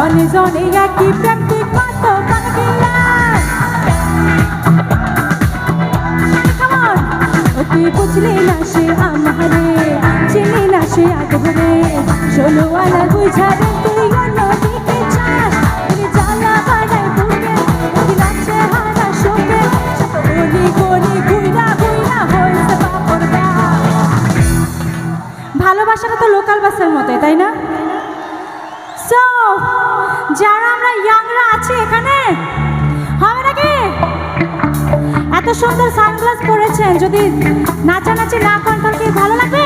জনে জনে একই প্রেমটি কত কানকিলা তুই বুঝলি না সে আমারে চিনি না সে আদরে ষোলো আনা বুঝাবে তুই অন্যদিকে চাস তুই জ্বালা বাড়ায় বুকে তুই নাচে হারা শোকে গলি গলি ঘুইরা ঘুইরা হয়েছে বাপর গা। ভালোবাসাটা তো লোকাল বাসের মতোই, তাই না? সো যারা আমরা ইয়াংরা আছি এখানে, হবে নাকি? এত সুন্দর সানগ্লাস পরেছেন, যদি নাচানাচি না করেন তাহলে কি ভালো লাগবে?